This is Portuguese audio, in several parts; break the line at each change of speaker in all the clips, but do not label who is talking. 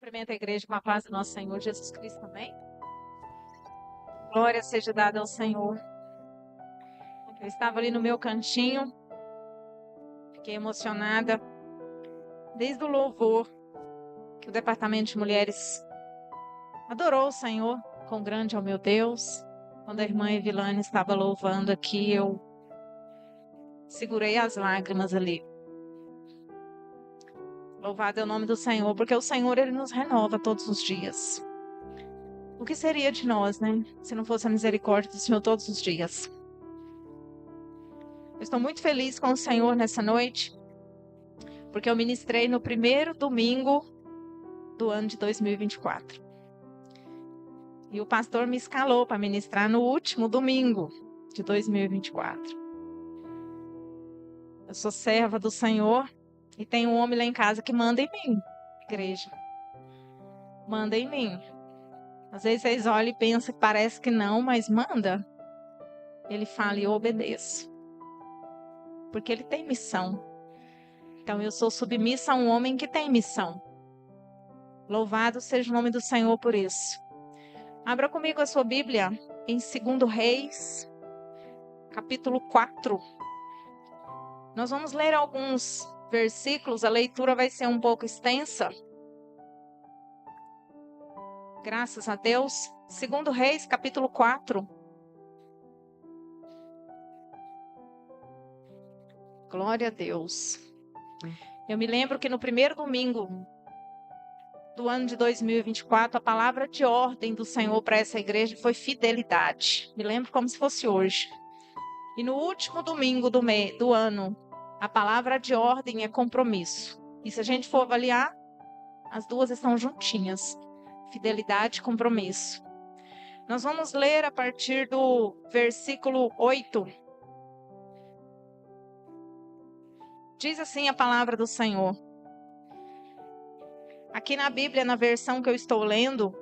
Cumprimento a igreja com a paz do nosso Senhor Jesus Cristo também. Glória seja dada ao Senhor. Eu estava ali no meu cantinho, fiquei emocionada, desde o louvor que o Departamento de Mulheres adorou o Senhor, quão grande é o meu Deus. Quando a irmã Evilane estava louvando aqui, eu segurei as lágrimas ali. Louvado é o nome do Senhor, porque o Senhor, Ele nos renova todos os dias. O que seria de nós, né? Se não fosse a misericórdia do Senhor todos os dias. Eu estou muito feliz com o Senhor nessa noite, porque eu ministrei no primeiro domingo do ano de 2024. E o pastor me escalou para ministrar no último domingo de 2024. Eu sou serva do Senhor e tem um homem lá em casa que manda em mim, igreja. Manda em mim. Às vezes vocês olham e pensam que parece que não, mas manda. Ele fala e eu obedeço. Porque ele tem missão. Então eu sou submissa a um homem que tem missão. Louvado seja o nome do Senhor por isso. Abra comigo a sua Bíblia em 2 Reis, capítulo 4. Nós vamos ler alguns versículos, a leitura vai ser um pouco extensa. Graças a Deus. 2 Reis, capítulo 4. Glória a Deus. Eu me lembro que no primeiro domingo do ano de 2024, a palavra de ordem do Senhor para essa igreja foi fidelidade. Me lembro como se fosse hoje. E no último domingo do ano, a palavra de ordem é compromisso. E se a gente for avaliar, as duas estão juntinhas. Fidelidade e compromisso. Nós vamos ler a partir do versículo 8. Diz assim a palavra do Senhor. Aqui na Bíblia, na versão que eu estou lendo,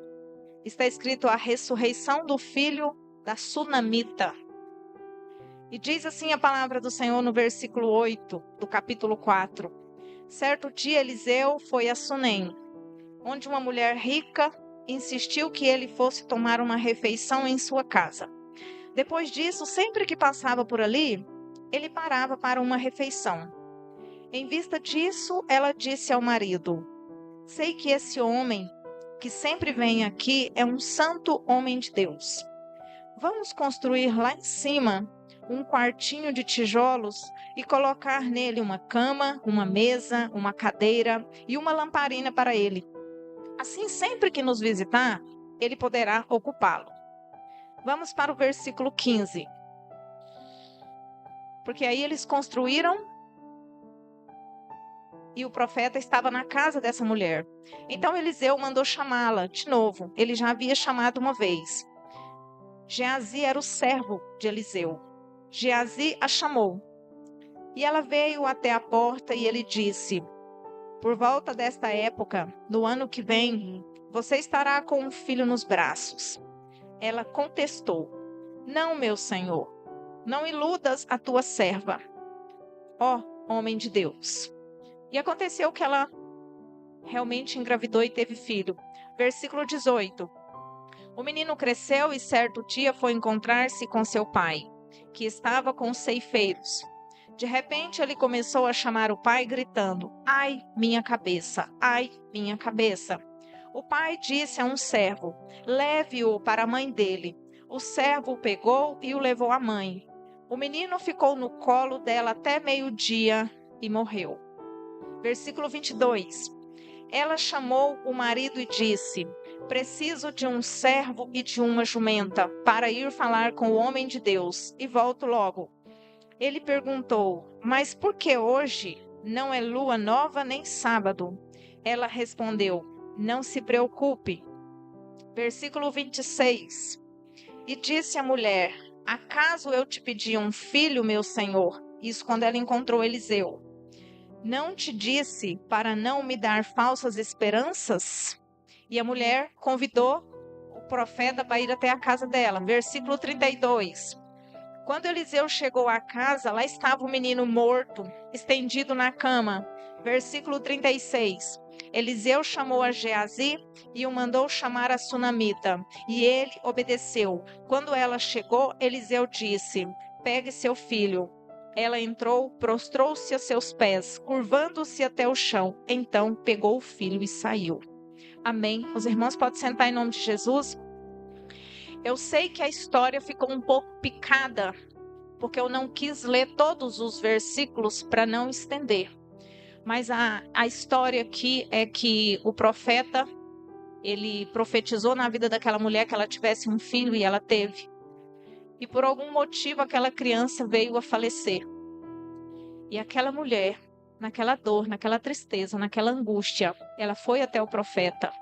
está escrito a ressurreição do filho da Sunamita. E diz assim a palavra do Senhor no versículo 8 do capítulo 4. Certo dia Eliseu foi a Sunem, onde uma mulher rica insistiu que ele fosse tomar uma refeição em sua casa. Depois disso, sempre que passava por ali, ele parava para uma refeição. Em vista disso, ela disse ao marido: sei que esse homem que sempre vem aqui é um santo homem de Deus. Vamos construir lá em cima um quartinho de tijolos e colocar nele uma cama, uma mesa, uma cadeira e uma lamparina para ele. Assim, sempre que nos visitar, ele poderá ocupá-lo. Vamos para o versículo 15. Porque aí eles construíram e o profeta estava na casa dessa mulher. Então Eliseu mandou chamá-la de novo. Ele já havia chamado uma vez. Geazi era o servo de Eliseu. Geazi a chamou. E ela veio até a porta e ele disse: por volta desta época, no ano que vem, você estará com um filho nos braços. Ela contestou: não, meu senhor, não iludas a tua serva, ó homem de Deus. E aconteceu que ela realmente engravidou e teve filho. Versículo 18. O menino cresceu e certo dia foi encontrar-se com seu pai, que estava com os ceifeiros. De repente ele começou a chamar o pai, gritando: ai, minha cabeça, ai, minha cabeça. O pai disse a um servo: leve-o para a mãe dele. O servo o pegou e o levou à mãe. O menino ficou no colo dela até meio-dia e morreu. Versículo 22. Ela chamou o marido e disse: preciso de um servo e de uma jumenta para ir falar com o homem de Deus e volto logo. Ele perguntou: mas por que hoje? Não é lua nova nem sábado. Ela respondeu: não se preocupe. Versículo 26. E disse a mulher: acaso eu te pedi um filho, meu senhor? Isso quando ela encontrou Eliseu. Não te disse para não me dar falsas esperanças? E a mulher convidou o profeta para ir até a casa dela. Versículo 32. Quando Eliseu chegou à casa, lá estava o menino morto, estendido na cama. Versículo 36. Eliseu chamou a Geazi e o mandou chamar a sunamita, e ele obedeceu. Quando ela chegou, Eliseu disse: pegue seu filho. Ela entrou, prostrou-se a seus pés, curvando-se até o chão. Então pegou o filho e saiu. Amém. Os irmãos podem sentar em nome de Jesus. Eu sei que a história ficou um pouco picada, porque eu não quis ler todos os versículos para não estender. Mas a história aqui é que o profeta, ele profetizou na vida daquela mulher que ela tivesse um filho e ela teve. E por algum motivo aquela criança veio a falecer. E aquela mulher, naquela dor, naquela tristeza, naquela angústia, ela foi até o profeta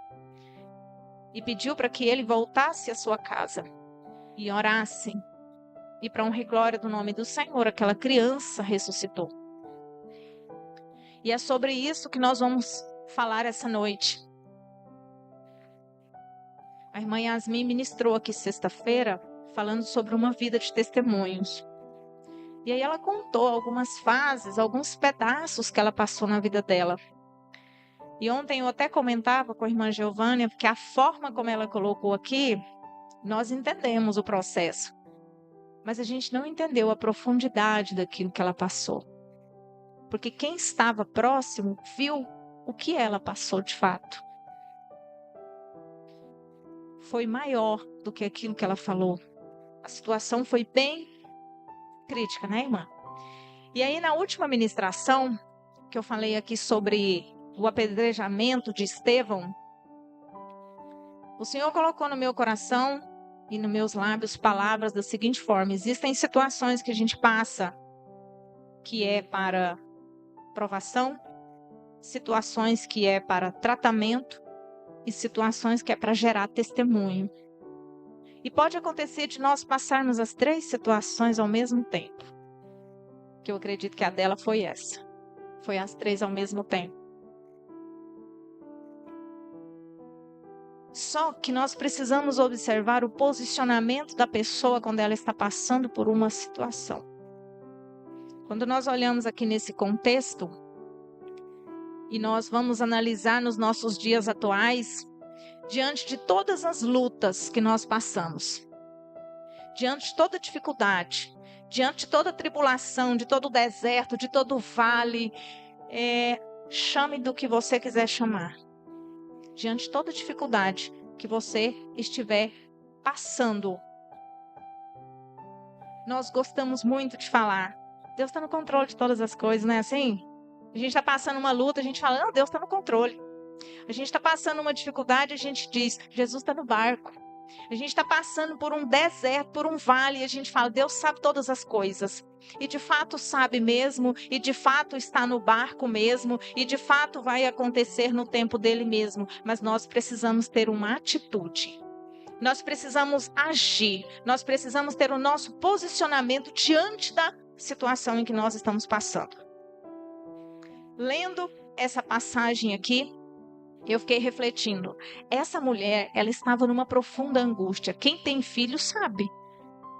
e pediu para que ele voltasse à sua casa e orasse. E para honra e glória do nome do Senhor, aquela criança ressuscitou. E é sobre isso que nós vamos falar essa noite. A irmã Yasmin ministrou aqui sexta-feira, falando sobre uma vida de testemunhos. E aí ela contou algumas fases, alguns pedaços que ela passou na vida dela. E ontem eu até comentava com a irmã Giovânia, porque a forma como ela colocou aqui, nós entendemos o processo. Mas a gente não entendeu a profundidade daquilo que ela passou. Porque quem estava próximo viu o que ela passou de fato. Foi maior do que aquilo que ela falou. A situação foi bem crítica, né, irmã? E aí, na última ministração, que eu falei aqui sobre o apedrejamento de Estevão, o Senhor colocou no meu coração e nos meus lábios palavras da seguinte forma: existem situações que a gente passa que é para provação, situações que é para tratamento e situações que é para gerar testemunho. E pode acontecer de nós passarmos as 3 situações ao mesmo tempo. Que eu acredito que a dela foi essa. Foi as 3 ao mesmo tempo. Só que nós precisamos observar o posicionamento da pessoa quando ela está passando por uma situação. Quando nós olhamos aqui nesse contexto, e nós vamos analisar nos nossos dias atuais, diante de todas as lutas que nós passamos, diante de toda dificuldade, diante de toda tribulação, de todo deserto, de todo vale, chame do que você quiser chamar. Diante de toda dificuldade que você estiver passando, nós gostamos muito de falar: Deus está no controle de todas as coisas, não é assim? A gente está passando uma luta, a gente fala: não, Deus está no controle. A gente está passando uma dificuldade, a gente diz: Jesus está no barco. A gente está passando por um deserto, por um vale, e a gente fala: Deus sabe todas as coisas. E de fato sabe mesmo, e de fato está no barco mesmo, e de fato vai acontecer no tempo dele mesmo. Mas nós precisamos ter uma atitude. Nós precisamos agir. Nós precisamos ter o nosso posicionamento diante da situação em que nós estamos passando. Lendo essa passagem aqui, eu fiquei refletindo. Essa mulher, ela estava numa profunda angústia. Quem tem filho sabe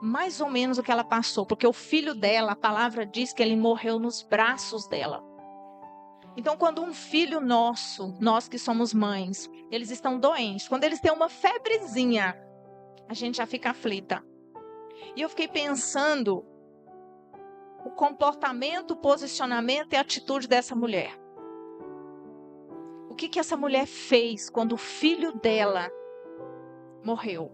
mais ou menos o que ela passou, porque o filho dela, a palavra diz que ele morreu nos braços dela. Então, quando um filho nosso, nós que somos mães, eles estão doentes, quando eles têm uma febrezinha, a gente já fica aflita. E eu fiquei pensando o comportamento, o posicionamento e a atitude dessa mulher. O que essa mulher fez quando o filho dela morreu?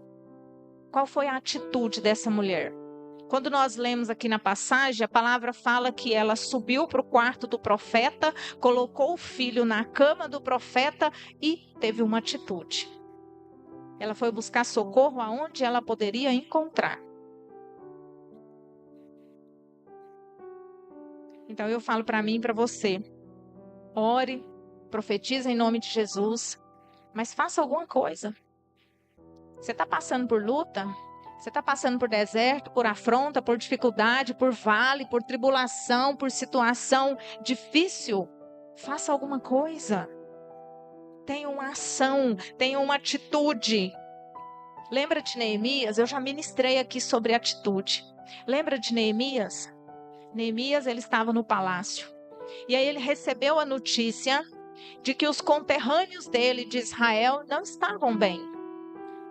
Qual foi a atitude dessa mulher? Quando nós lemos aqui na passagem, a palavra fala que ela subiu para o quarto do profeta, colocou o filho na cama do profeta e teve uma atitude. Ela foi buscar socorro aonde ela poderia encontrar. Então eu falo para mim e para você: ore, profetiza em nome de Jesus, mas faça alguma coisa. Você está passando por luta? Você está passando por deserto, por afronta, por dificuldade, por vale, por tribulação, por situação difícil? Faça alguma coisa. Tenha uma ação, tenha uma atitude. Lembra de Neemias? Eu já ministrei aqui sobre atitude. Lembra de Neemias? Neemias, ele estava no palácio. E aí ele recebeu a notícia de que os conterrâneos dele de Israel não estavam bem.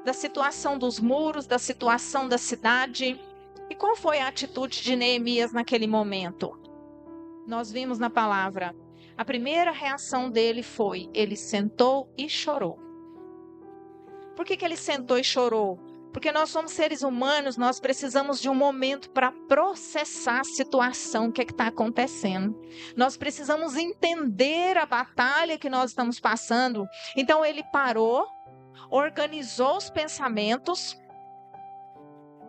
Da situação dos muros, da situação da cidade. E qual foi a atitude de Neemias naquele momento? Nós vimos na palavra. A primeira reação dele foi, ele sentou e chorou. Por que ele sentou e chorou? Porque nós somos seres humanos, nós precisamos de um momento para processar a situação, o que está acontecendo. Nós precisamos entender a batalha que nós estamos passando. Então ele parou, organizou os pensamentos,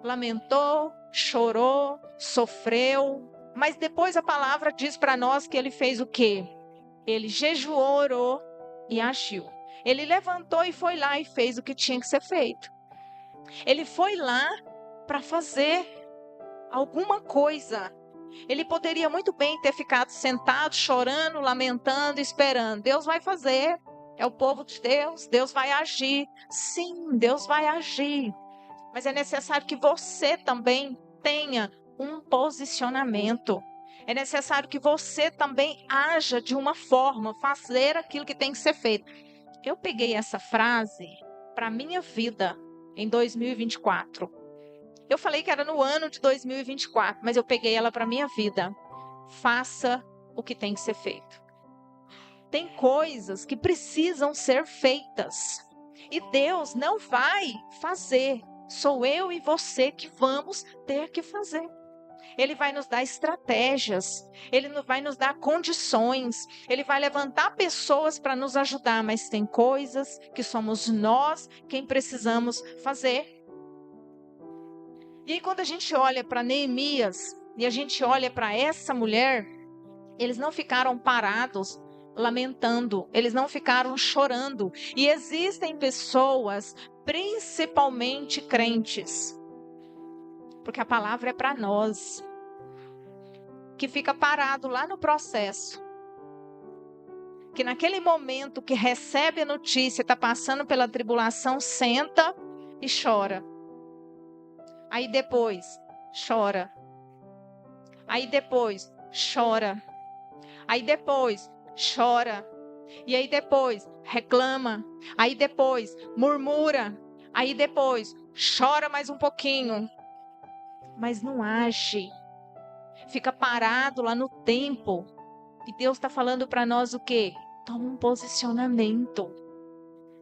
lamentou, chorou, sofreu. Mas depois a palavra diz para nós que ele fez o quê? Ele jejuou, orou e agiu. Ele levantou e foi lá e fez o que tinha que ser feito. Ele foi lá para fazer alguma coisa. Ele poderia muito bem ter ficado sentado, chorando, lamentando, esperando. Deus vai fazer. É o povo de Deus. Deus vai agir. Sim, Deus vai agir. Mas é necessário que você também tenha um posicionamento. É necessário que você também haja de uma forma, fazer aquilo que tem que ser feito. Eu peguei essa frase para a minha vida em 2024. Eu falei que era no ano de 2024, mas eu peguei ela para a minha vida. Faça o que tem que ser feito. Tem coisas que precisam ser feitas. E Deus não vai fazer. Sou eu e você que vamos ter que fazer. Ele vai nos dar estratégias, ele vai nos dar condições, ele vai levantar pessoas para nos ajudar, mas tem coisas que somos nós quem precisamos fazer. E aí quando a gente olha para Neemias e a gente olha para essa mulher, eles não ficaram parados lamentando, eles não ficaram chorando. E existem pessoas, principalmente crentes, porque a palavra é para nós, que fica parado lá no processo, que naquele momento que recebe a notícia, está passando pela tribulação, senta e chora. Aí depois chora. Aí depois chora. Aí depois chora. E aí depois reclama. Aí depois murmura. Aí depois chora mais um pouquinho. Mas não age. Fica parado lá no tempo. E Deus está falando para nós o quê? Toma um posicionamento.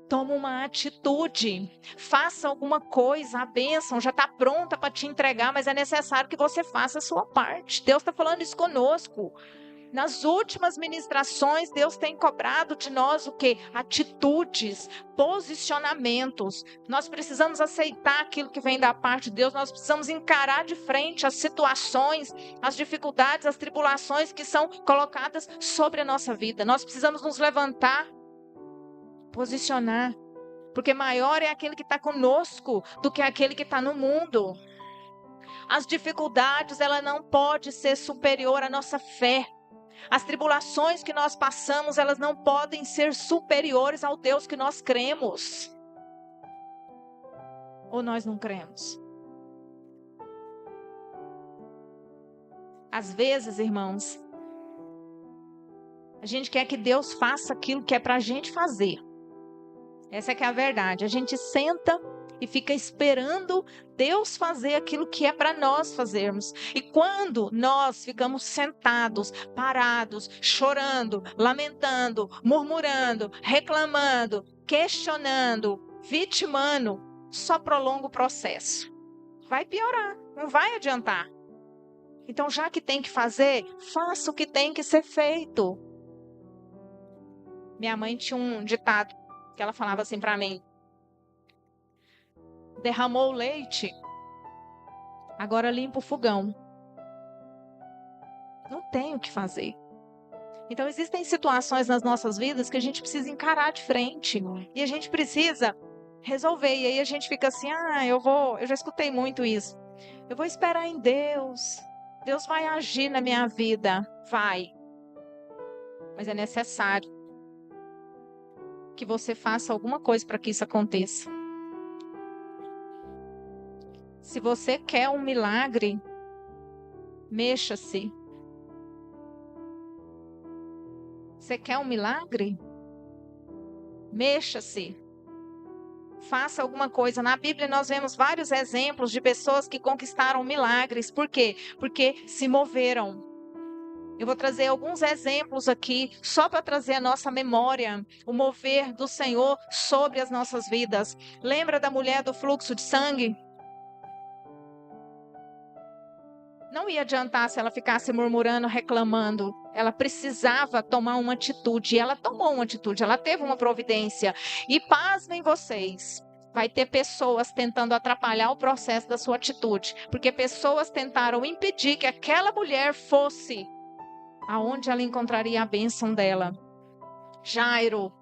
Toma uma atitude. Faça alguma coisa. A bênção já está pronta para te entregar, mas é necessário que você faça a sua parte. Deus está falando isso conosco. Nas últimas ministrações, Deus tem cobrado de nós o quê? Atitudes, posicionamentos. Nós precisamos aceitar aquilo que vem da parte de Deus. Nós precisamos encarar de frente as situações, as dificuldades, as tribulações que são colocadas sobre a nossa vida. Nós precisamos nos levantar, posicionar. Porque maior é aquele que está conosco do que aquele que está no mundo. As dificuldades, ela não pode ser superior à nossa fé. As tribulações que nós passamos, elas não podem ser superiores ao Deus que nós cremos. Ou nós não cremos? Às vezes, irmãos, a gente quer que Deus faça aquilo que é para a gente fazer. Essa é que é a verdade. A gente senta e fica esperando Deus fazer aquilo que é para nós fazermos. E quando nós ficamos sentados, parados, chorando, lamentando, murmurando, reclamando, questionando, vitimando, só prolonga o processo. Vai piorar, não vai adiantar. Então, já que tem que fazer, faça o que tem que ser feito. Minha mãe tinha um ditado que ela falava assim para mim: derramou o leite, agora limpa o fogão. Não tem o que fazer. Então existem situações nas nossas vidas que a gente precisa encarar de frente. E a gente precisa resolver. E aí a gente fica assim, eu já escutei muito isso. Eu vou esperar em Deus. Deus vai agir na minha vida. Vai. Mas é necessário que você faça alguma coisa para que isso aconteça. Se você quer um milagre, mexa-se. Você quer um milagre? Mexa-se. Faça alguma coisa. Na Bíblia nós vemos vários exemplos de pessoas que conquistaram milagres. Por quê? Porque se moveram. Eu vou trazer alguns exemplos aqui, só para trazer à nossa memória o mover do Senhor sobre as nossas vidas. Lembra da mulher do fluxo de sangue? Não ia adiantar se ela ficasse murmurando, reclamando. Ela precisava tomar uma atitude. E ela tomou uma atitude, ela teve uma providência. E pasmem vocês, vai ter pessoas tentando atrapalhar o processo da sua atitude. Porque pessoas tentaram impedir que aquela mulher fosse aonde ela encontraria a bênção dela. Jairo,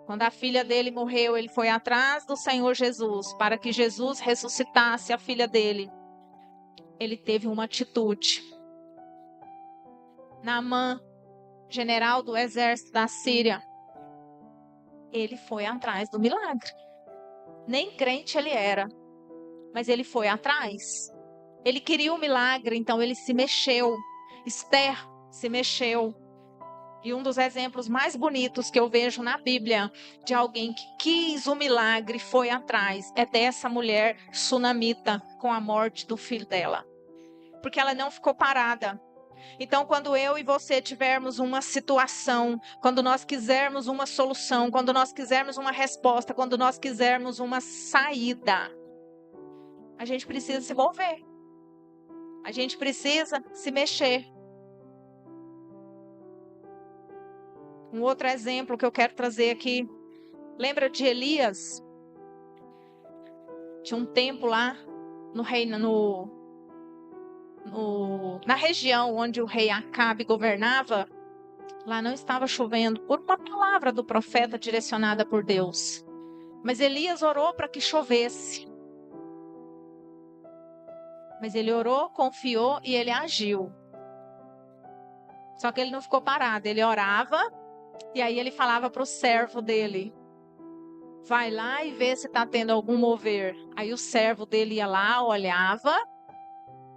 quando a filha dele morreu, ele foi atrás do Senhor Jesus para que Jesus ressuscitasse a filha dele. Ele teve uma atitude. Naamã, general do exército da Síria, ele foi atrás do milagre. Nem crente ele era, mas ele foi atrás. Ele queria o milagre, então ele se mexeu. Esther se mexeu. E um dos exemplos mais bonitos que eu vejo na Bíblia de alguém que quis o milagre, foi atrás, é dessa mulher sunamita com a morte do filho dela. Porque ela não ficou parada. Então, quando eu e você tivermos uma situação, quando nós quisermos uma solução, quando nós quisermos uma resposta, quando nós quisermos uma saída, a gente precisa se mover. A gente precisa se mexer. Um outro exemplo que eu quero trazer aqui. Lembra de Elias? Tinha um tempo lá no reino, na região onde o rei Acabe governava. Lá não estava chovendo, por uma palavra do profeta direcionada por Deus. Mas Elias orou para que chovesse. Mas ele orou, confiou e ele agiu. Só que ele não ficou parado, ele orava. E aí ele falava para o servo dele: vai lá e vê se está tendo algum mover. Aí o servo dele ia lá, olhava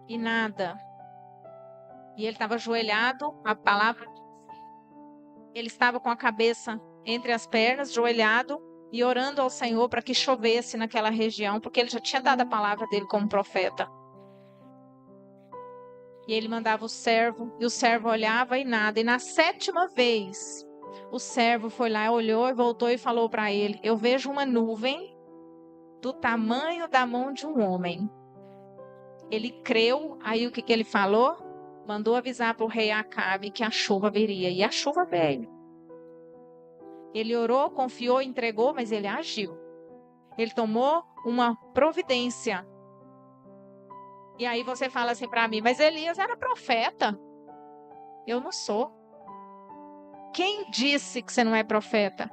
e nada. E ele estava ajoelhado, a palavra, ele estava com a cabeça entre as pernas, ajoelhado e orando ao Senhor para que chovesse naquela região, porque ele já tinha dado a palavra dele como profeta. E ele mandava o servo, e o servo olhava e nada. E na 7ª vez, o servo foi lá, olhou e voltou e falou para ele: eu vejo uma nuvem do tamanho da mão de um homem. Ele creu, aí o que ele falou? Mandou avisar para o rei Acabe que a chuva viria. E a chuva veio. Ele orou, confiou, entregou, mas ele agiu. Ele tomou uma providência. E aí você fala assim para mim: mas Elias era profeta. Eu não sou. Quem disse que você não é profeta?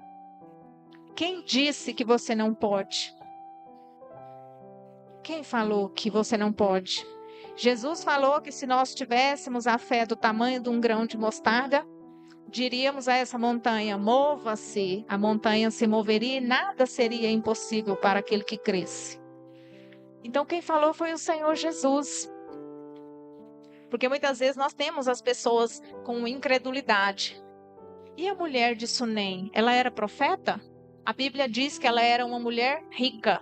Quem disse que você não pode? Quem falou que você não pode? Jesus falou que se nós tivéssemos a fé do tamanho de um grão de mostarda, diríamos a essa montanha: mova-se. A montanha se moveria e nada seria impossível para aquele que cresce. Então quem falou foi o Senhor Jesus. Porque muitas vezes nós temos as pessoas com incredulidade. E a mulher de Sunem, ela era profeta? A Bíblia diz que ela era uma mulher rica.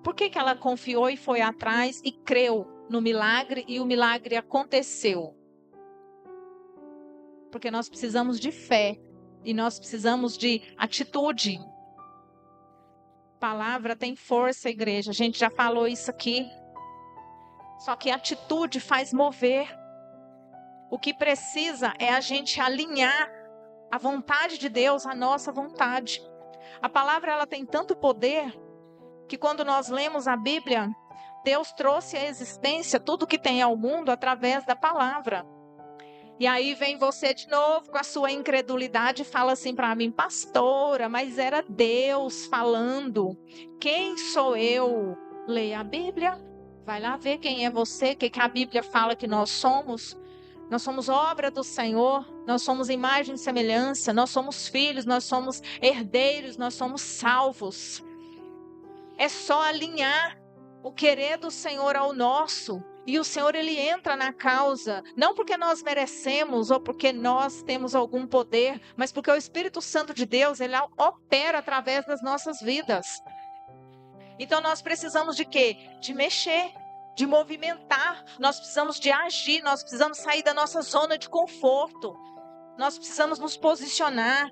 Por que ela confiou e foi atrás e creu no milagre e o milagre aconteceu? Porque nós precisamos de fé e nós precisamos de atitude. Palavra tem força, igreja. A gente já falou isso aqui. Só que a atitude faz mover. O que precisa é a gente alinhar a vontade de Deus à nossa vontade. A palavra ela tem tanto poder que quando nós lemos a Bíblia, Deus trouxe à existência tudo que tem ao mundo através da palavra. E aí vem você de novo com a sua incredulidade e fala assim para mim: pastora, mas era Deus falando. Quem sou eu? Leia a Bíblia. Vai lá ver quem é você, o que a Bíblia fala que nós somos. Nós somos obra do Senhor, nós somos imagem e semelhança, nós somos filhos, nós somos herdeiros, nós somos salvos. É só alinhar o querer do Senhor ao nosso E o Senhor, ele entra na causa, não porque nós merecemos ou porque nós temos algum poder, mas porque o Espírito Santo de Deus, ele opera através das nossas vidas. Então nós precisamos de quê? De mexer, de movimentar, nós precisamos de agir, nós precisamos sair da nossa zona de conforto, nós precisamos nos posicionar.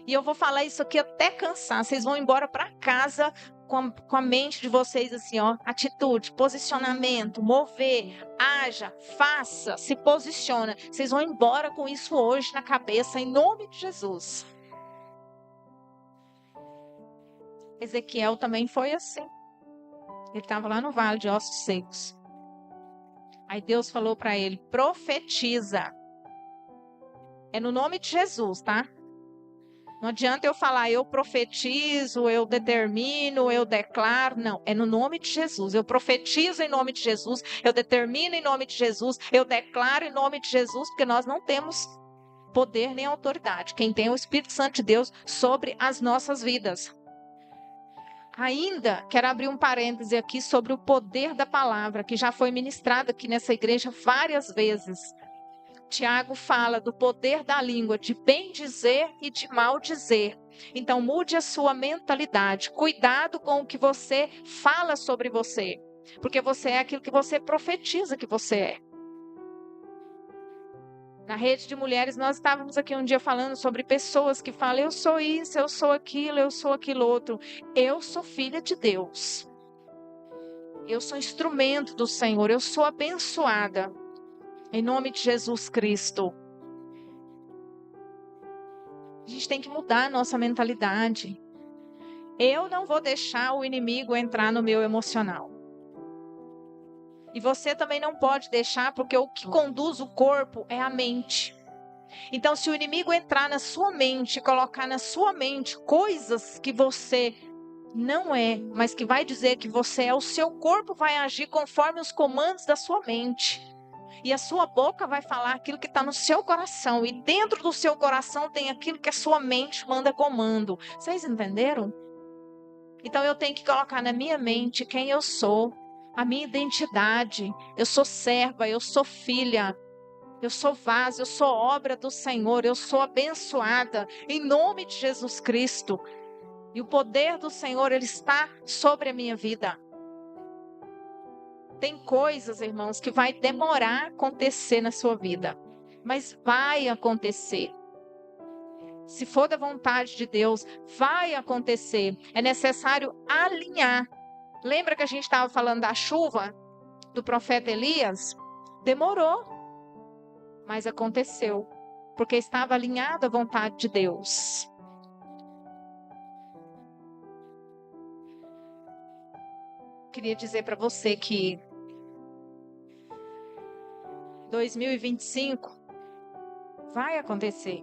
E eu vou falar isso aqui até cansar, vocês vão embora para casa com a mente de vocês assim, ó, atitude, posicionamento, mover, haja, faça, se posiciona. Vocês vão embora com isso hoje na cabeça, em nome de Jesus. Ezequiel também foi assim. Ele estava lá no vale de ossos secos. Aí Deus falou para ele, profetiza. É no nome de Jesus, tá? Não adianta eu falar, eu profetizo, eu determino, eu declaro. Não, é no nome de Jesus. Eu profetizo em nome de Jesus, eu determino em nome de Jesus, eu declaro em nome de Jesus, porque nós não temos poder nem autoridade. Quem tem é o Espírito Santo de Deus sobre as nossas vidas. Ainda quero abrir um parêntese aqui sobre o poder da palavra, que já foi ministrado aqui nessa igreja várias vezes. Tiago fala do poder da língua, de bem dizer e de mal dizer. Então mude a sua mentalidade. Cuidado com o que você fala sobre você. Porque você é aquilo que você profetiza que você é. Na rede de mulheres, nós estávamos aqui um dia falando sobre pessoas que falam, eu sou isso, eu sou aquilo outro. Eu sou filha de Deus. Eu sou instrumento do Senhor, eu sou abençoada. Em nome de Jesus Cristo. A gente tem que mudar a nossa mentalidade. Eu não vou deixar o inimigo entrar no meu emocional. E você também não pode deixar, porque o que conduz o corpo é a mente. Então, se o inimigo entrar na sua mente, colocar na sua mente coisas que você não é, mas que vai dizer que você é, o seu corpo vai agir conforme os comandos da sua mente. E a sua boca vai falar aquilo que está no seu coração. E dentro do seu coração tem aquilo que a sua mente manda comando. Vocês entenderam? Então eu tenho que colocar na minha mente quem eu sou. A minha identidade. Eu sou serva, eu sou filha. Eu sou vaso, eu sou obra do Senhor. Eu sou abençoada. Em nome de Jesus Cristo. E o poder do Senhor, ele está sobre a minha vida. Tem coisas, irmãos, que vai demorar a acontecer na sua vida. Mas vai acontecer. Se for da vontade de Deus, vai acontecer. É necessário alinhar. Lembra que a gente estava falando da chuva do profeta Elias? Demorou. Mas aconteceu. Porque estava alinhado à vontade de Deus. Queria dizer para você que 2025 vai acontecer.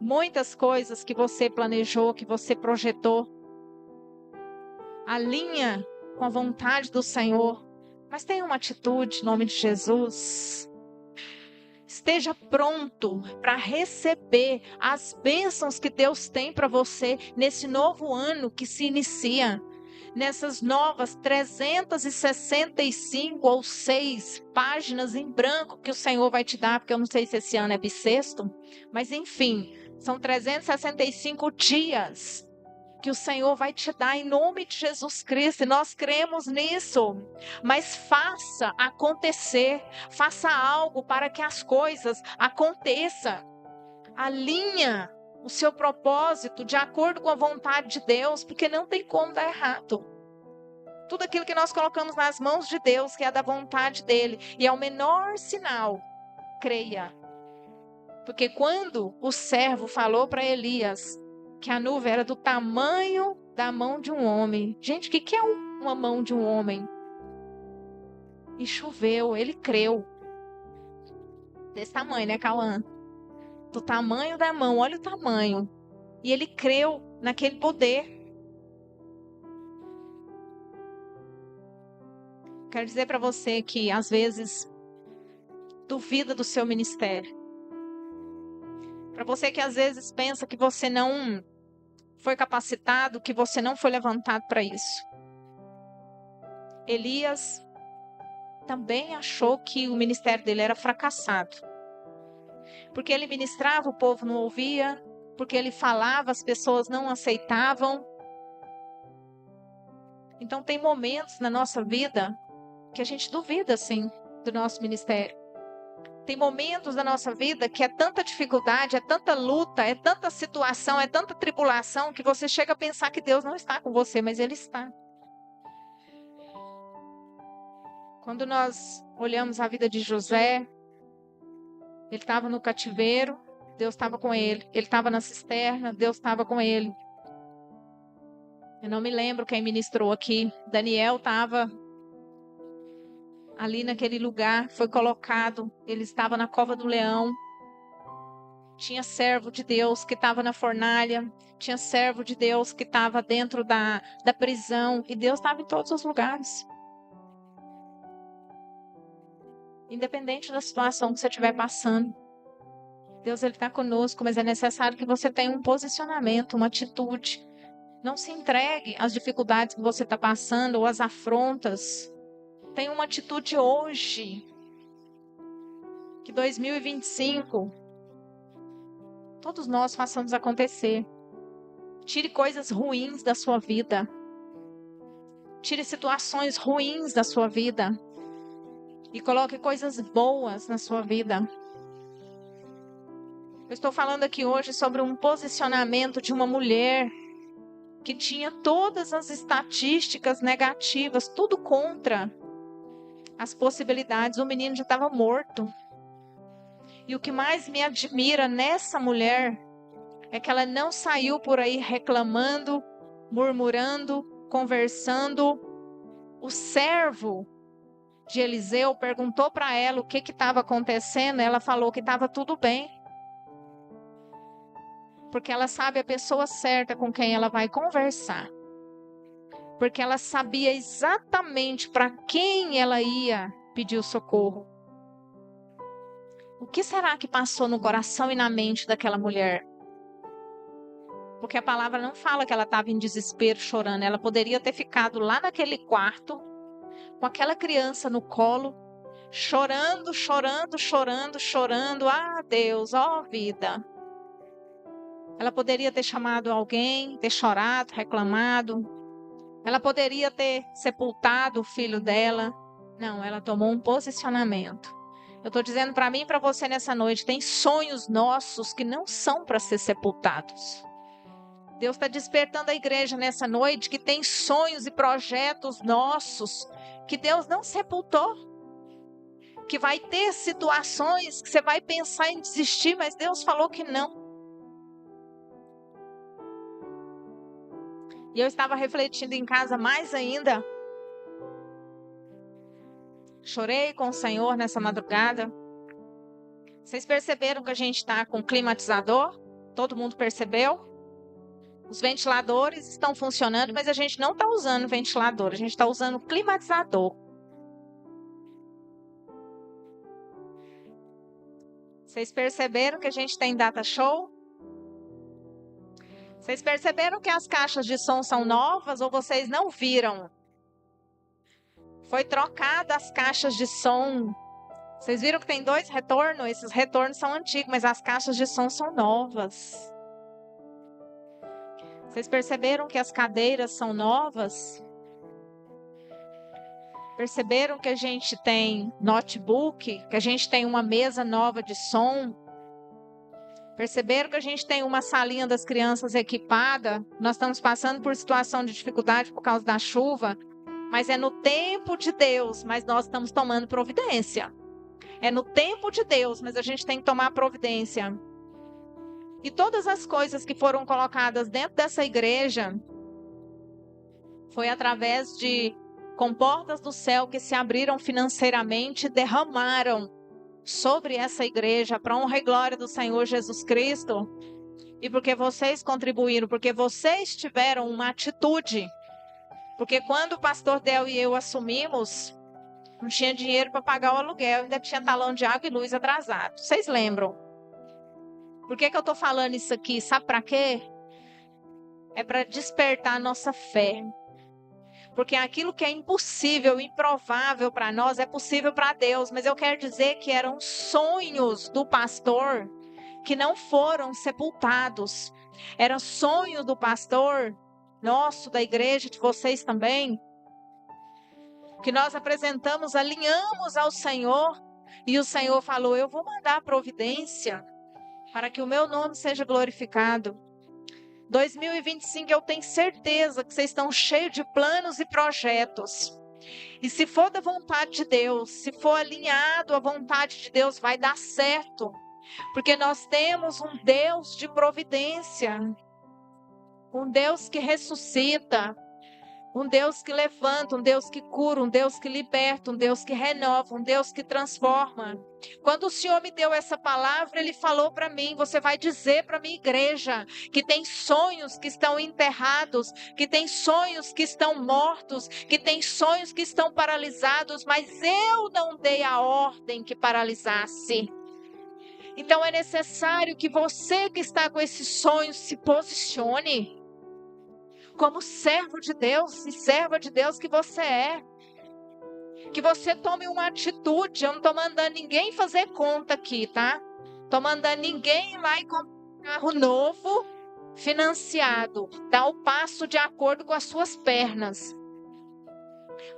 Muitas coisas que você planejou, que você projetou, alinha com a vontade do Senhor. Mas tenha uma atitude, em nome de Jesus. Esteja pronto para receber as bênçãos que Deus tem para você nesse novo ano que se inicia. Nessas novas 365 ou 6 páginas em branco que o Senhor vai te dar, porque eu não sei se esse ano é bissexto, mas enfim, são 365 dias que o Senhor vai te dar em nome de Jesus Cristo, e nós cremos nisso. Mas faça acontecer, faça algo para que as coisas aconteçam. Alinha o seu propósito de acordo com a vontade de Deus, porque não tem como dar errado. Tudo aquilo que nós colocamos nas mãos de Deus, que é da vontade dele, e é o menor sinal, creia. Porque quando o servo falou para Elias que a nuvem era do tamanho da mão de um homem. Gente, o que é uma mão de um homem? E choveu, ele creu. Desse tamanho, né, Cauã? Do tamanho da mão, olha o tamanho. E ele creu naquele poder. Quero dizer para você que, às vezes, duvida do seu ministério. Para você que, às vezes, pensa que você não foi capacitado, que você não foi levantado para isso. Elias também achou que o ministério dele era fracassado. Porque ele ministrava, o povo não ouvia. Porque ele falava, as pessoas não aceitavam. Então tem momentos na nossa vida que a gente duvida, assim, do nosso ministério. Tem momentos da nossa vida que é tanta dificuldade, é tanta luta, é tanta situação, é tanta tribulação, que você chega a pensar que Deus não está com você, mas Ele está. Quando nós olhamos a vida de José, ele estava no cativeiro, Deus estava com ele. Ele estava na cisterna, Deus estava com ele. Eu não me lembro quem ministrou aqui. Daniel estava ali naquele lugar, foi colocado. Ele estava na cova do leão. Tinha servo de Deus que estava na fornalha. Tinha servo de Deus que estava dentro da prisão. E Deus estava em todos os lugares. Independente da situação que você estiver passando. Deus está conosco, mas é necessário que você tenha um posicionamento, uma atitude. Não se entregue às dificuldades que você está passando ou às afrontas. Tenha uma atitude hoje. Que 2025, todos nós façamos acontecer. Tire coisas ruins da sua vida. Tire situações ruins da sua vida. E coloque coisas boas na sua vida. Eu estou falando aqui hoje sobre um posicionamento de uma mulher que tinha todas as estatísticas negativas, tudo contra as possibilidades. O menino já estava morto. E o que mais me admira nessa mulher é que ela não saiu por aí reclamando, murmurando, conversando. O servo de Eliseu perguntou para ela o que estava acontecendo. Ela falou que estava tudo bem. Porque ela sabe a pessoa certa com quem ela vai conversar. Porque ela sabia exatamente para quem ela ia pedir o socorro. O que será que passou no coração e na mente daquela mulher? Porque a palavra não fala que ela estava em desespero, chorando. Ela poderia ter ficado lá naquele quarto, com aquela criança no colo, chorando, chorando, chorando, chorando. Ah, Deus, ó vida. Ela poderia ter chamado alguém, ter chorado, reclamado. Ela poderia ter sepultado o filho dela. Não, ela tomou um posicionamento. Eu estou dizendo para mim e para você nessa noite, tem sonhos nossos que não são para ser sepultados. Deus está despertando a igreja nessa noite que tem sonhos e projetos nossos que Deus não sepultou. Que vai ter situações que você vai pensar em desistir, mas Deus falou que não. E eu estava refletindo em casa mais ainda. Chorei com o Senhor nessa madrugada. Vocês perceberam que a gente está com climatizador? Todo mundo percebeu? Os ventiladores estão funcionando, mas a gente não está usando ventilador. A gente está usando climatizador. Vocês perceberam que a gente tem data show? Vocês perceberam que as caixas de som são novas ou vocês não viram? Foi trocada as caixas de som. Vocês viram que tem 2 retornos? Esses retornos são antigos, mas as caixas de som são novas. Vocês perceberam que as cadeiras são novas? Perceberam que a gente tem notebook, que a gente tem uma mesa nova de som? Perceberam que a gente tem uma salinha das crianças equipada? Nós estamos passando por situação de dificuldade por causa da chuva, mas é no tempo de Deus, mas nós estamos tomando providência. É no tempo de Deus, mas a gente tem que tomar providência. E todas as coisas que foram colocadas dentro dessa igreja foi através de comportas do céu que se abriram financeiramente e derramaram sobre essa igreja para honra e glória do Senhor Jesus Cristo. E porque vocês contribuíram, porque vocês tiveram uma atitude. Porque quando o pastor Del e eu assumimos, não tinha dinheiro para pagar o aluguel, ainda tinha talão de água e luz atrasado. Vocês lembram? Por que eu estou falando isso aqui? Sabe para quê? É para despertar a nossa fé. Porque aquilo que é impossível, improvável para nós, é possível para Deus. Mas eu quero dizer que eram sonhos do pastor que não foram sepultados. Eram sonhos do pastor, nosso, da igreja, de vocês também, que nós apresentamos, alinhamos ao Senhor. E o Senhor falou: eu vou mandar a providência para que o meu nome seja glorificado. 2025 eu tenho certeza que vocês estão cheios de planos e projetos. E se for da vontade de Deus, se for alinhado à vontade de Deus, vai dar certo. Porque nós temos um Deus de providência. Um Deus que ressuscita. Um Deus que levanta, um Deus que cura, um Deus que liberta, um Deus que renova, um Deus que transforma. Quando o Senhor me deu essa palavra, Ele falou para mim: você vai dizer para a minha igreja que tem sonhos que estão enterrados, que tem sonhos que estão mortos, que tem sonhos que estão paralisados, mas eu não dei a ordem que paralisasse. Então é necessário que você que está com esses sonhos se posicione como servo de Deus e serva de Deus que você é. Que você tome uma atitude. Eu não estou mandando ninguém fazer conta aqui, tá? Estou mandando ninguém ir lá e comprar um carro novo, financiado. Dá o passo de acordo com as suas pernas.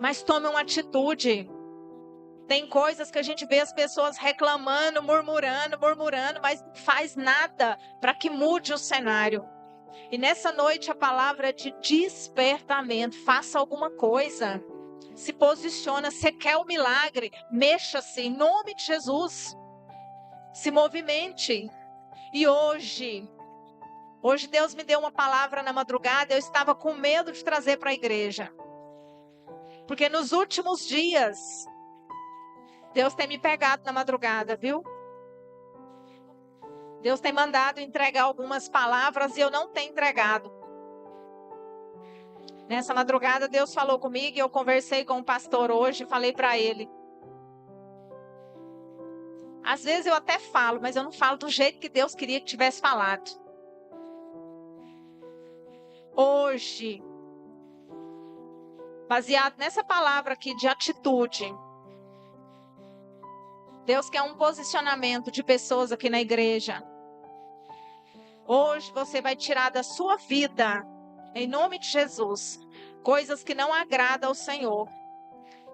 Mas tome uma atitude. Tem coisas que a gente vê as pessoas reclamando, murmurando, mas não faz nada para que mude o cenário. E nessa noite a palavra é de despertamento. Faça alguma coisa. Se posiciona. Você quer o milagre? Mexa-se em nome de Jesus. Se movimente. E hoje Deus me deu uma palavra na madrugada. Eu estava com medo de trazer para a igreja. Porque nos últimos dias, Deus tem me pegado na madrugada, viu? Deus tem mandado entregar algumas palavras e eu não tenho entregado. Nessa madrugada Deus falou comigo e eu conversei com o pastor hoje e falei para ele. Às vezes eu até falo, mas eu não falo do jeito que Deus queria que tivesse falado. Hoje, baseado nessa palavra aqui de atitude, Deus quer um posicionamento de pessoas aqui na igreja. Hoje você vai tirar da sua vida, em nome de Jesus, coisas que não agradam ao Senhor.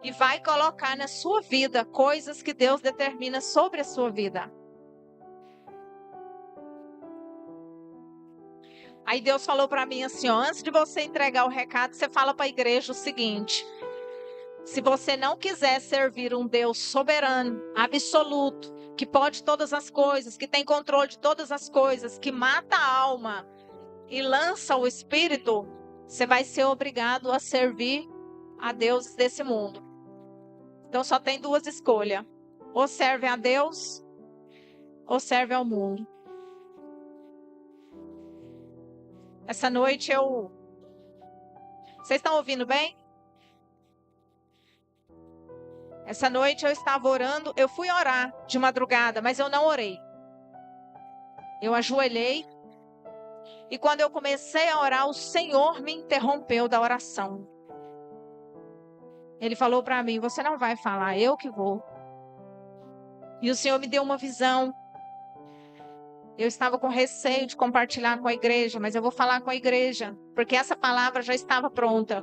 E vai colocar na sua vida coisas que Deus determina sobre a sua vida. Aí Deus falou para mim assim, ó, antes de você entregar o recado, você fala para a igreja o seguinte: se você não quiser servir um Deus soberano, absoluto, que pode todas as coisas, que tem controle de todas as coisas, que mata a alma e lança o espírito, você vai ser obrigado a servir a deuses desse mundo. Então só tem duas escolhas: ou serve a Deus, ou serve ao mundo. Essa noite Vocês estão ouvindo bem? Essa noite eu estava orando, eu fui orar de madrugada, mas eu não orei. Eu ajoelhei e quando eu comecei a orar, o Senhor me interrompeu da oração. Ele falou para mim: você não vai falar, eu que vou. E o Senhor me deu uma visão. Eu estava com receio de compartilhar com a igreja, mas eu vou falar com a igreja, porque essa palavra já estava pronta.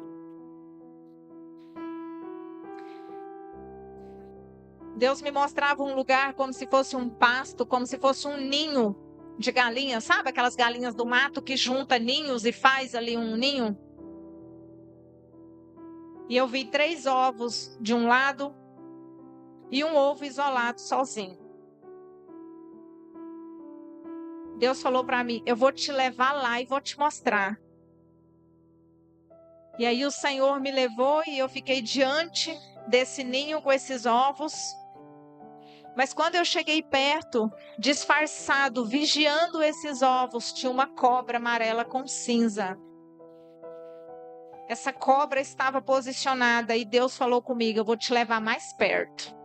Deus me mostrava um lugar como se fosse um pasto, como se fosse um ninho de galinha. Sabe aquelas galinhas do mato que junta ninhos e faz ali um ninho? E eu vi 3 ovos de um lado e um ovo isolado sozinho. Deus falou para mim: eu vou te levar lá e vou te mostrar. E aí o Senhor me levou e eu fiquei diante desse ninho com esses ovos. Mas quando eu cheguei perto, disfarçado, vigiando esses ovos, tinha uma cobra amarela com cinza. Essa cobra estava posicionada e Deus falou comigo: eu vou te levar mais perto.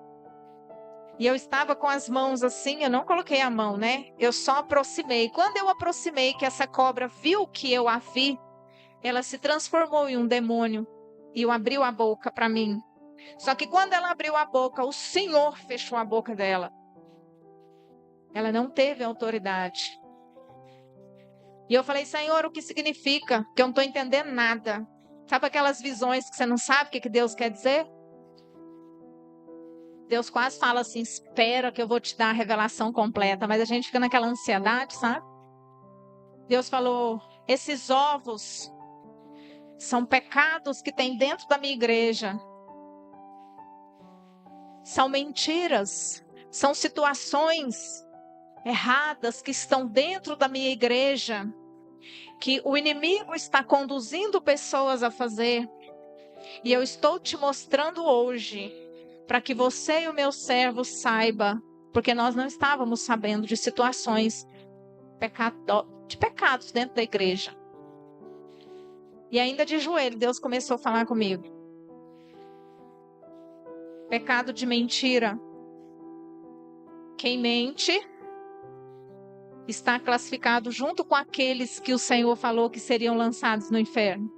E eu estava com as mãos assim, eu não coloquei a mão, né? Eu só aproximei. Quando eu aproximei, que essa cobra viu que eu a vi, ela se transformou em um demônio. e abriu a boca para mim. Só que quando ela abriu a boca, o Senhor fechou a boca dela. Ela não teve autoridade. E eu falei, Senhor, o que significa? Que eu não estou entendendo nada. Sabe aquelas visões que você não sabe o que Deus quer dizer? Deus quase fala assim, espera que eu vou te dar a revelação completa. Mas a gente fica naquela ansiedade, sabe? Deus falou, esses ovos são pecados que tem dentro da minha igreja. São mentiras. São situações erradas que estão dentro da minha igreja. Que o inimigo está conduzindo pessoas a fazer. E eu estou te mostrando hoje, para que você e o meu servo saiba, porque nós não estávamos sabendo de situações de pecados dentro da igreja. E ainda de joelho, Deus começou a falar comigo. Pecado de mentira. Quem mente está classificado junto com aqueles que o Senhor falou que seriam lançados no inferno.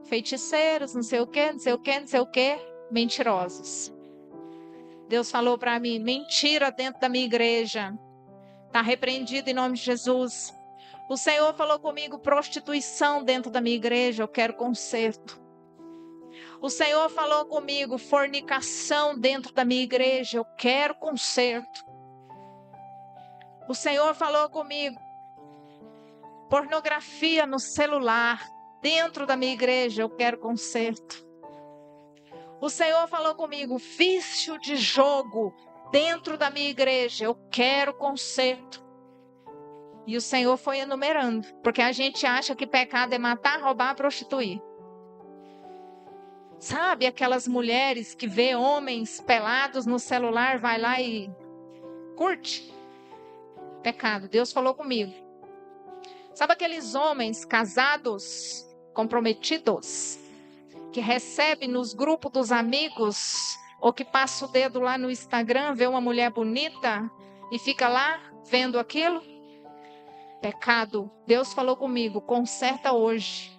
Feiticeiros, não sei o quê, não sei o quê, não sei o quê, mentirosos. Deus falou para mim, mentira dentro da minha igreja. Está repreendido em nome de Jesus. O Senhor falou comigo, prostituição dentro da minha igreja, eu quero conserto. O Senhor falou comigo, fornicação dentro da minha igreja, eu quero conserto. O Senhor falou comigo, pornografia no celular, dentro da minha igreja, eu quero conserto. O Senhor falou comigo, vício de jogo, dentro da minha igreja, eu quero conserto. E o Senhor foi enumerando, porque a gente acha que pecado é matar, roubar, prostituir. Sabe aquelas mulheres que vê homens pelados no celular, vai lá e curte? Pecado, Deus falou comigo. Sabe aqueles homens casados, comprometidos, que recebem nos grupos dos amigos, ou que passa o dedo lá no Instagram, vê uma mulher bonita e fica lá vendo aquilo? Pecado, Deus falou comigo, conserta hoje.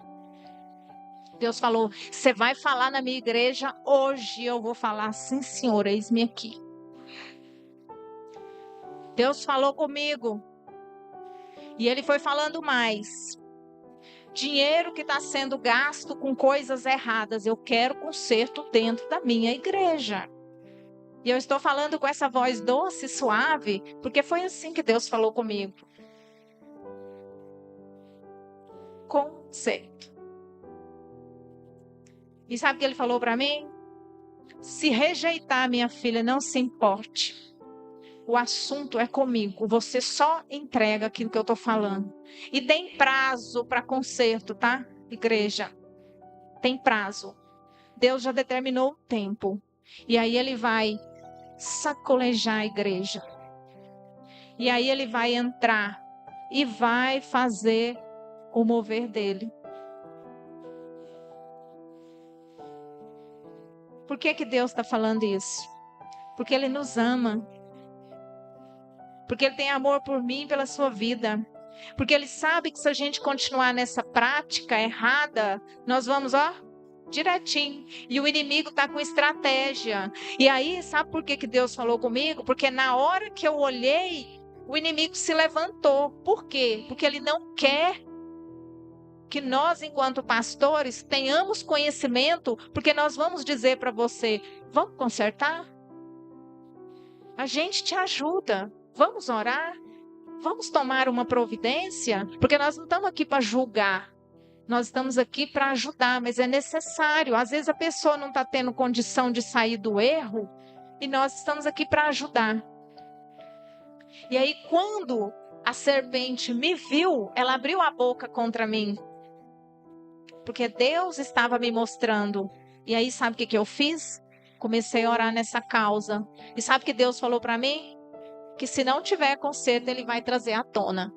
Deus falou, você vai falar na minha igreja hoje, eu vou falar, sim senhor, eis-me aqui. Deus falou comigo. E ele foi falando mais. Dinheiro que está sendo gasto com coisas erradas, eu quero conserto dentro da minha igreja. E eu estou falando com essa voz doce e suave, porque foi assim que Deus falou comigo. Conserto. E sabe o que ele falou para mim? Se rejeitar, minha filha, não se importe. O assunto é comigo. Você só entrega aquilo que eu estou falando. E tem prazo para conserto, tá? Igreja. Tem prazo. Deus já determinou o tempo. E aí ele vai sacolejar a igreja. E aí ele vai entrar. E vai fazer o mover dele. Por que que Deus está falando isso? Porque Ele nos ama. Porque Ele tem amor por mim e pela sua vida. Porque Ele sabe que se a gente continuar nessa prática errada, nós vamos, direitinho. E o inimigo está com estratégia. E aí, sabe por que que Deus falou comigo? Porque na hora que eu olhei, o inimigo se levantou. Por quê? Porque ele não quer que nós, enquanto pastores, tenhamos conhecimento, porque nós vamos dizer para você, vamos consertar? A gente te ajuda. Vamos orar? Vamos tomar uma providência? Porque nós não estamos aqui para julgar. Nós estamos aqui para ajudar, mas é necessário. Às vezes a pessoa não está tendo condição de sair do erro e nós estamos aqui para ajudar. E aí, quando a serpente me viu, ela abriu a boca contra mim. Porque Deus estava me mostrando. E aí, sabe o que eu fiz? Comecei a orar nessa causa. E sabe o que Deus falou para mim? Que se não tiver conserto, Ele vai trazer à tona.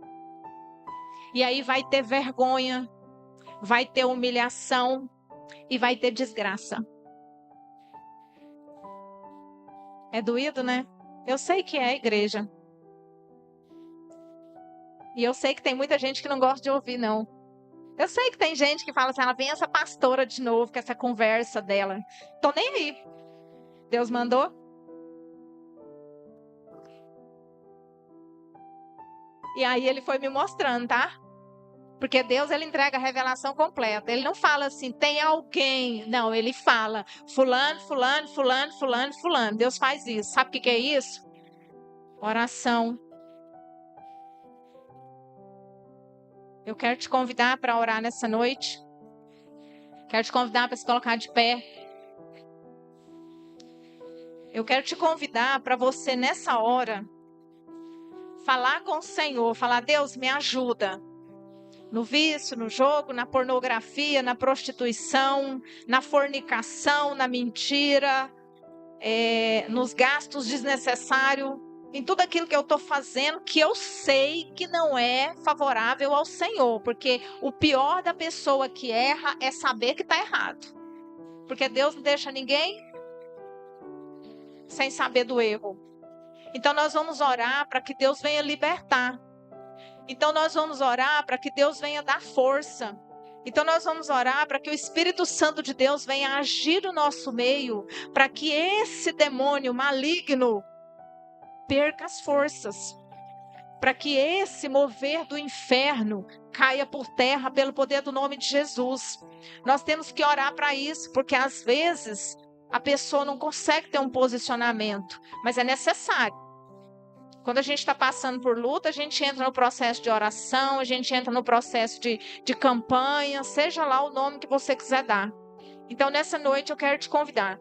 E aí vai ter vergonha, vai ter humilhação e vai ter desgraça. É doído, né? Eu sei que é, igreja. E eu sei que tem muita gente que não gosta de ouvir, não. Eu sei que tem gente que fala assim, ela vem essa pastora de novo, com essa conversa dela. Tô nem aí. Deus mandou? E aí ele foi me mostrando, tá? Porque Deus, ele entrega a revelação completa. Ele não fala assim, tem alguém. Não, ele fala, fulano, fulano, fulano, fulano, fulano. Deus faz isso. Sabe o que é isso? Oração. Eu quero te convidar para orar nessa noite. Quero te convidar para se colocar de pé. Eu quero te convidar para você, nessa hora, falar com o Senhor. Falar, Deus, me ajuda. No vício, no jogo, na pornografia, na prostituição, na fornicação, na mentira, nos gastos desnecessários, em tudo aquilo que eu estou fazendo, que eu sei que não é favorável ao Senhor. Porque o pior da pessoa que erra é saber que está errado. Porque Deus não deixa ninguém sem saber do erro. Então nós vamos orar para que Deus venha libertar. Então nós vamos orar para que Deus venha dar força. Então nós vamos orar para que o Espírito Santo de Deus venha agir no nosso meio, para que esse demônio maligno perca as forças, para que esse mover do inferno caia por terra pelo poder do nome de Jesus. Nós temos que orar para isso, porque às vezes a pessoa não consegue ter um posicionamento, mas é necessário. Quando a gente está passando por luta, a gente entra no processo de oração, a gente entra no processo de campanha, seja lá o nome que você quiser dar. Então, nessa noite, eu quero te convidar.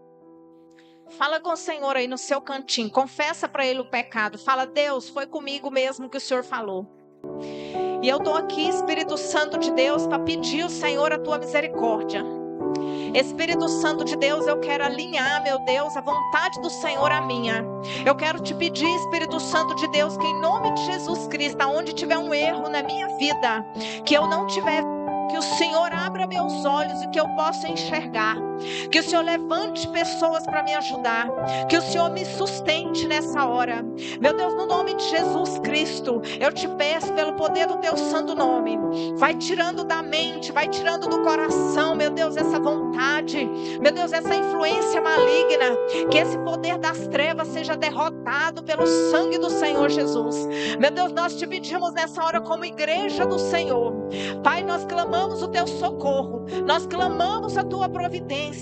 Fala com o Senhor aí no seu cantinho, confessa para Ele o pecado. Fala, Deus, foi comigo mesmo que o Senhor falou. E eu estou aqui, Espírito Santo de Deus, para pedir ao Senhor a tua misericórdia. Espírito Santo de Deus, eu quero alinhar, meu Deus, a vontade do Senhor à minha. Eu quero te pedir, Espírito Santo de Deus, que em nome de Jesus Cristo, aonde tiver um erro na minha vida, que eu não tiver, que o Senhor abra meus olhos e que eu possa enxergar. Que o Senhor levante pessoas para me ajudar. Que o Senhor me sustente nessa hora. Meu Deus, no nome de Jesus Cristo, eu te peço pelo poder do teu santo nome. Vai tirando da mente, vai tirando do coração, meu Deus, essa vontade. Meu Deus, essa influência maligna. Que esse poder das trevas seja derrotado pelo sangue do Senhor Jesus. Meu Deus, nós te pedimos nessa hora como igreja do Senhor. Pai, nós clamamos o teu socorro. Nós clamamos a tua providência.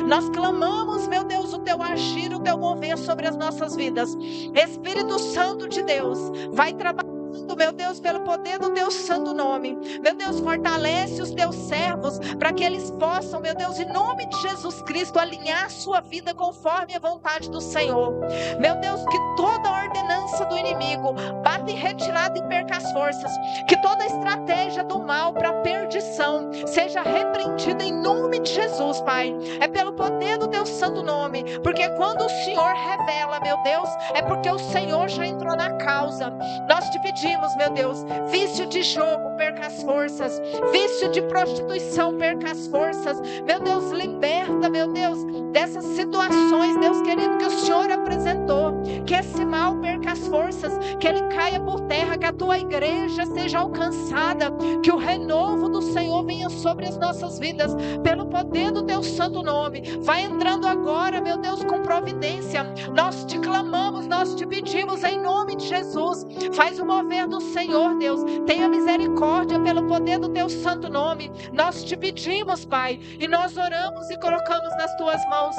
Nós clamamos, meu Deus, o teu agir, o teu mover sobre as nossas vidas. Espírito Santo de Deus, vai trabalhando, meu Deus, pelo poder do teu santo nome. Meu Deus, fortalece os teus servos para que eles possam, meu Deus, em nome de Jesus Cristo, alinhar a sua vida conforme a vontade do Senhor. Meu Deus, que toda ordenança do inimigo bata em retirada e perca as forças. Que toda estratégia do mal para perdição seja repreendida em nome de Jesus, Pai. É pelo poder do teu santo nome. Porque quando o Senhor revela, meu Deus, é porque o Senhor já entrou na causa. Nós te pedimos, meu Deus, vício de jogo, perca as forças. Vício de prostituição, perca as forças. Meu Deus, liberta, meu Deus, dessas situações, Deus querido, que o Senhor apresentou. Que esse mal perca as forças, que ele caia por terra, que a tua igreja seja alcançada, que o renovo do Senhor venha sobre as nossas vidas, pelo poder do teu santo nome. Vai entrando agora, meu Deus, com providência. Nós te clamamos, nós te pedimos em nome de Jesus. Faz o mover do Senhor, Deus. Tenha misericórdia pelo poder do teu santo nome. Nós te pedimos, Pai, e nós oramos e colocamos nas tuas mãos.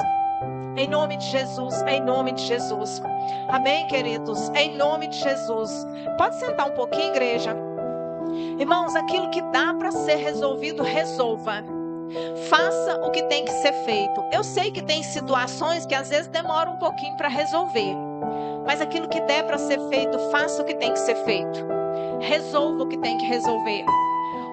Em nome de Jesus, em nome de Jesus. Amém, queridos? Em nome de Jesus. Pode sentar um pouquinho, igreja. Irmãos, aquilo que dá para ser resolvido, resolva. Faça o que tem que ser feito. Eu sei que tem situações que às vezes demoram um pouquinho para resolver. Mas aquilo que der para ser feito, faça o que tem que ser feito. Resolva o que tem que resolver.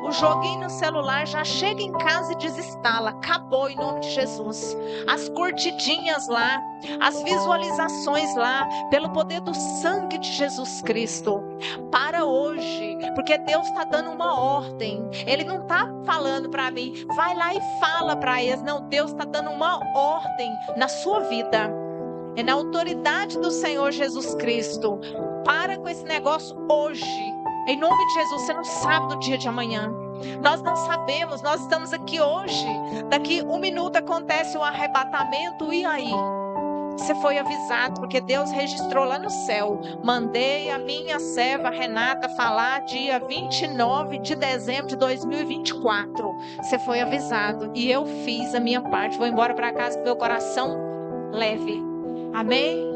O joguinho no celular já chega em casa e desinstala. Acabou em nome de Jesus. As curtidinhas lá, as visualizações lá, pelo poder do sangue de Jesus Cristo. Para hoje, porque Deus está dando uma ordem. Ele não está falando para mim, vai lá e fala para eles. Não, Deus está dando uma ordem na sua vida. É na autoridade do Senhor Jesus Cristo. Para com esse negócio hoje. Em nome de Jesus, você não sabe do dia de amanhã. Nós não sabemos, nós estamos aqui hoje. Daqui um minuto acontece o arrebatamento, e aí? Você foi avisado, porque Deus registrou lá no céu. Mandei a minha serva Renata falar dia 29 de dezembro de 2024. Você foi avisado. E eu fiz a minha parte. Vou embora para casa com meu coração leve. Amém?